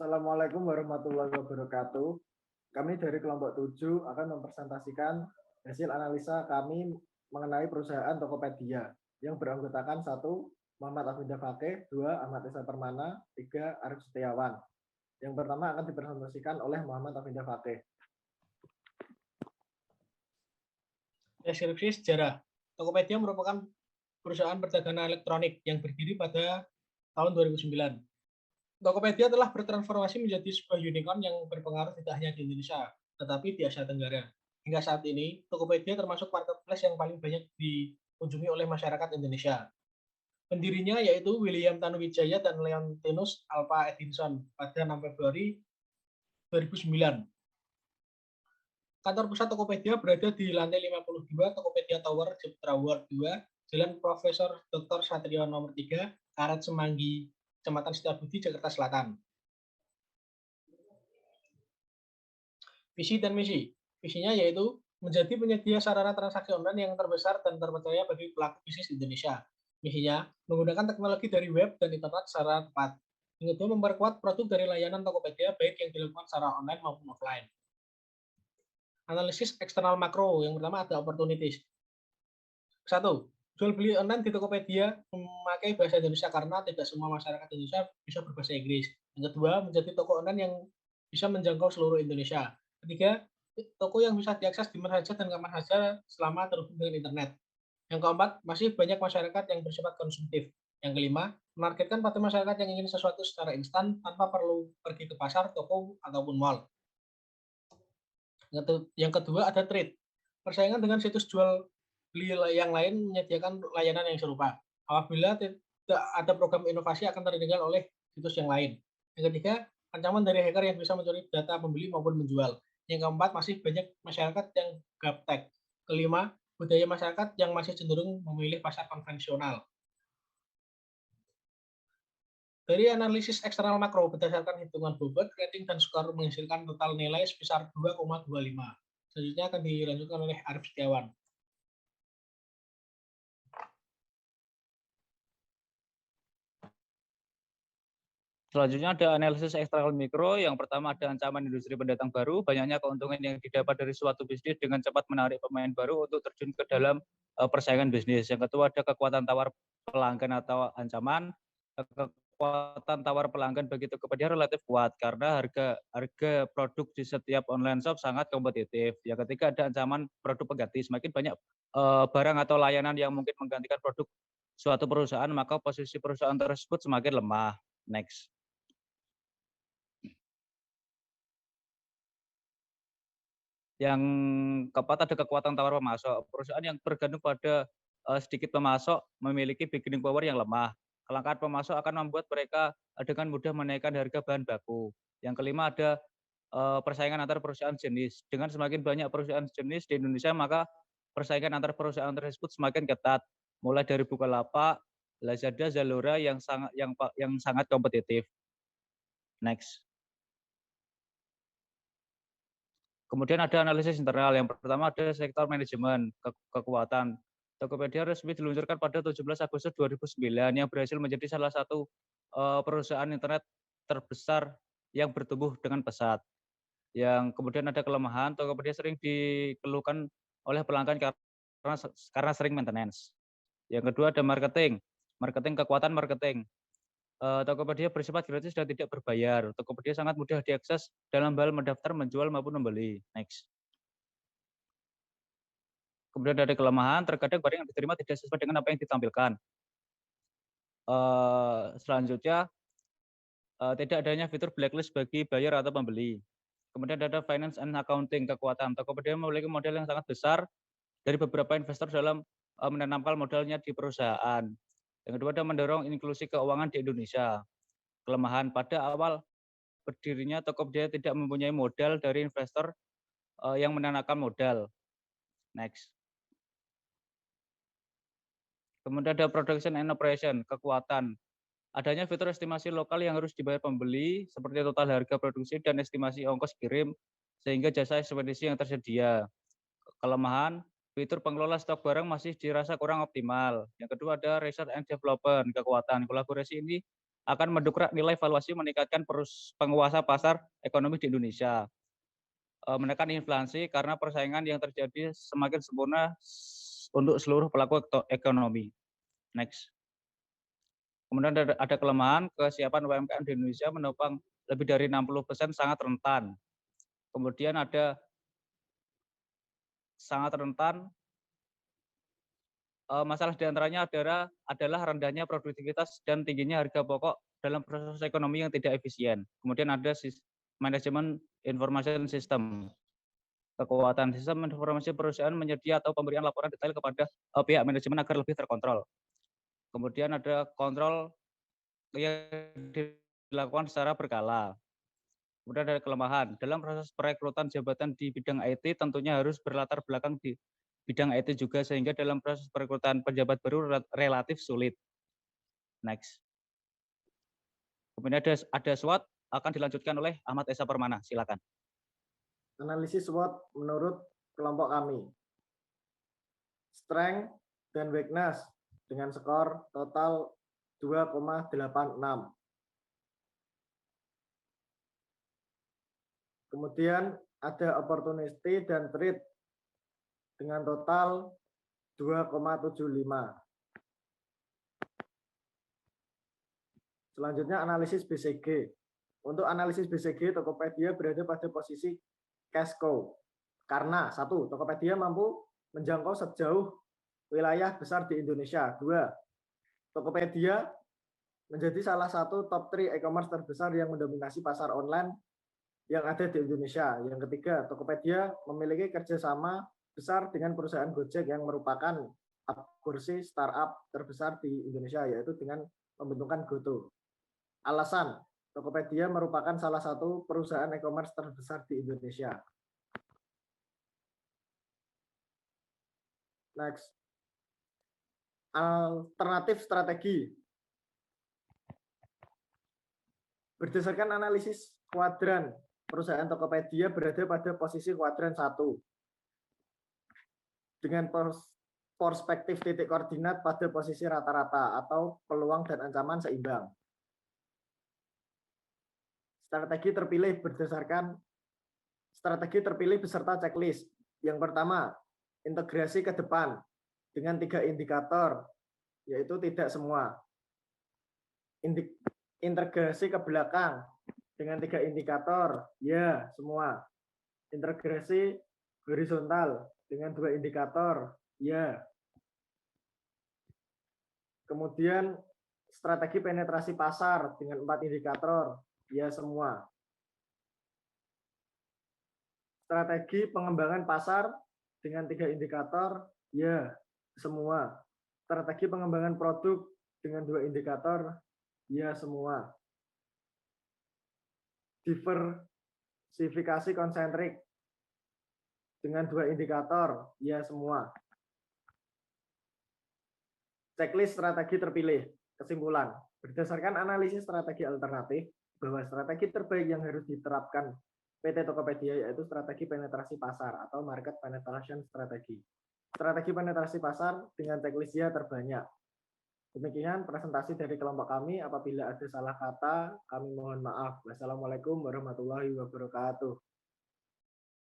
Assalamualaikum warahmatullahi wabarakatuh. Kami dari kelompok 7 akan mempresentasikan hasil analisa kami mengenai perusahaan Tokopedia yang beranggotakan 1. Muhammad Afinda Fakih, 2. Ahmad Esa Permana, 3. Arif Setiawan. Yang pertama akan dipresentasikan oleh Muhammad Afinda Fakih. Deskripsi sejarah. Tokopedia merupakan perusahaan perdagangan elektronik yang berdiri pada tahun 2009. Tokopedia telah bertransformasi menjadi sebuah unicorn yang berpengaruh tidak hanya di Indonesia, tetapi di Asia Tenggara. Hingga saat ini, Tokopedia termasuk marketplace yang paling banyak dikunjungi oleh masyarakat Indonesia. Pendirinya yaitu William Tanuwijaya dan Leontinus Alva Edinson pada 6 Februari 2009. Kantor pusat Tokopedia berada di lantai 52 Tokopedia Tower, Ciputra World 2, Jalan Profesor Dr. Satrio nomor 3, Karet Semanggi, Kecamatan Setiabudi, Jakarta Selatan. Visi dan misi. Visinya yaitu menjadi penyedia sarana transaksi online yang terbesar dan terpercaya bagi pelaku bisnis Indonesia. Misinya menggunakan teknologi dari web dan internet secara tepat. Yang kedua, memperkuat produk dari layanan Tokopedia baik yang dilakukan secara online maupun offline. Analisis eksternal makro. Yang pertama ada opportunities. 1. Jual beli online di Tokopedia memakai bahasa Indonesia karena tidak semua masyarakat Indonesia bisa berbahasa Inggris. Yang kedua, menjadi toko online yang bisa menjangkau seluruh Indonesia. Ketiga, toko yang bisa diakses di mana saja dan kapan saja selama terhubung dengan internet. Yang keempat, masih banyak masyarakat yang bersifat konsumtif. Yang kelima, menargetkan pada masyarakat yang ingin sesuatu secara instan tanpa perlu pergi ke pasar, toko, ataupun mall. Yang kedua ada trade. Persaingan dengan situs jual beli yang lain menyediakan layanan yang serupa. Apabila tidak ada program inovasi akan tertinggal oleh situs yang lain. Yang ketiga, ancaman dari hacker yang bisa mencuri data pembeli maupun menjual. Yang keempat, masih banyak masyarakat yang gaptek. Kelima, budaya masyarakat yang masih cenderung memilih pasar konvensional. Dari analisis eksternal makro berdasarkan hitungan bobot, rating dan skor menghasilkan total nilai sebesar 2,25. Selanjutnya akan dilanjutkan oleh Arif Setiawan. Selanjutnya ada analisis eksternal mikro. Yang pertama ada ancaman industri pendatang baru, banyaknya keuntungan yang didapat dari suatu bisnis dengan cepat menarik pemain baru untuk terjun ke dalam persaingan bisnis. Yang kedua ada kekuatan tawar pelanggan atau ancaman. Kekuatan tawar pelanggan bagi Tokopedia relatif kuat karena harga produk di setiap online shop sangat kompetitif. Yang ketiga ada ancaman produk pengganti. Semakin banyak barang atau layanan yang mungkin menggantikan produk suatu perusahaan, maka posisi perusahaan tersebut semakin lemah. Next. Yang keempat ada kekuatan tawar pemasok. Perusahaan yang bergantung pada sedikit pemasok memiliki bargaining power yang lemah. Kelangkaan pemasok akan membuat mereka dengan mudah menaikkan harga bahan baku. Yang kelima ada persaingan antar perusahaan jenis. Dengan semakin banyak perusahaan jenis di Indonesia, maka persaingan antar perusahaan tersebut semakin ketat. Mulai dari Bukalapak, Lazada, Zalora yang sangat kompetitif. Next. Kemudian ada analisis internal. Yang pertama ada sektor manajemen kekuatan. Tokopedia resmi diluncurkan pada 17 Agustus 2009 yang berhasil menjadi salah satu perusahaan internet terbesar yang bertumbuh dengan pesat. Yang kemudian ada kelemahan, Tokopedia sering dikeluhkan oleh pelanggan karena sering maintenance. Yang kedua ada marketing kekuatan marketing. Tokopedia bersifat gratis dan tidak berbayar. Tokopedia sangat mudah diakses dalam hal mendaftar, menjual maupun membeli. Next. Kemudian ada kelemahan, terkadang barang yang diterima tidak sesuai dengan apa yang ditampilkan. Selanjutnya, tidak adanya fitur blacklist bagi buyer atau pembeli. Kemudian ada finance and accounting kekuatan. Tokopedia memiliki modal yang sangat besar dari beberapa investor dalam menanamkan modalnya di perusahaan. Yang kedua ada mendorong inklusi keuangan di Indonesia. Kelemahan pada awal berdirinya Tokopedia tidak mempunyai modal dari investor yang menanamkan modal. Next. Kemudian ada production and operation, kekuatan. Adanya fitur estimasi lokal yang harus dibayar pembeli, seperti total harga produksi dan estimasi ongkos kirim, sehingga jasa ekspedisi yang tersedia. Kelemahan, fitur pengelola stok barang masih dirasa kurang optimal. Yang kedua ada research and development, kekuatan. Kolaborasi ini akan mendongkrak nilai valuasi, meningkatkan penguasa pasar ekonomi di Indonesia, menekan inflasi karena persaingan yang terjadi semakin sempurna untuk seluruh pelaku ekonomi. Next. Kemudian ada kelemahan, kesiapan UMKM di Indonesia menopang lebih dari 60% sangat rentan. Kemudian ada sangat rentan, masalah diantaranya adalah rendahnya produktivitas dan tingginya harga pokok dalam proses ekonomi yang tidak efisien. Kemudian ada manajemen information system. Kekuatan sistem informasi perusahaan menyedia atau pemberian laporan detail kepada pihak manajemen agar lebih terkontrol. Kemudian ada kontrol yang dilakukan secara berkala. Kemudian ada kelemahan dalam proses perekrutan jabatan di bidang IT tentunya harus berlatar belakang di bidang IT juga, sehingga dalam proses perekrutan pejabat baru relatif sulit. Next. Kemudian ada SWOT akan dilanjutkan oleh Ahmad Esa Permana. Silakan. Analisis SWOT menurut kelompok kami. Strength dan weakness dengan skor total 2,86. Kemudian ada opportunity dan threat dengan total 2,75. Selanjutnya analisis BCG. Untuk analisis BCG, Tokopedia berada pada posisi cash cow. Karena 1. Tokopedia mampu menjangkau sejauh wilayah besar di Indonesia. 2. Tokopedia menjadi salah satu top 3 e-commerce terbesar yang mendominasi pasar online yang ada di Indonesia. Yang ketiga, Tokopedia memiliki kerjasama besar dengan perusahaan Gojek yang merupakan kursi startup terbesar di Indonesia, yaitu dengan pembentukan GoTo. Alasan, Tokopedia merupakan salah satu perusahaan e-commerce terbesar di Indonesia. Next. Alternatif strategi. Berdasarkan analisis kuadran, perusahaan Tokopedia berada pada posisi kuadran 1. Dengan perspektif titik koordinat pada posisi rata-rata atau peluang dan ancaman seimbang. Strategi terpilih beserta checklist. Yang pertama, integrasi ke depan dengan 3 indikator, yaitu tidak semua. Integrasi ke belakang dengan 3 indikator, ya semua. Integrasi horizontal dengan 2 indikator, ya. Kemudian strategi penetrasi pasar dengan 4 indikator, ya semua. Strategi pengembangan pasar dengan 3 indikator, ya semua. Strategi pengembangan produk dengan 2 indikator, ya semua. Diversifikasi konsentrik dengan 2 indikator, ya semua. Checklist strategi terpilih. Kesimpulan, berdasarkan analisis strategi alternatif, bahwa strategi terbaik yang harus diterapkan PT Tokopedia yaitu strategi penetrasi pasar atau market penetration strategy. Strategi penetrasi pasar dengan checklistnya terbanyak. Demikian presentasi dari kelompok kami. Apabila ada salah kata, kami mohon maaf. Wassalamualaikum warahmatullahi wabarakatuh.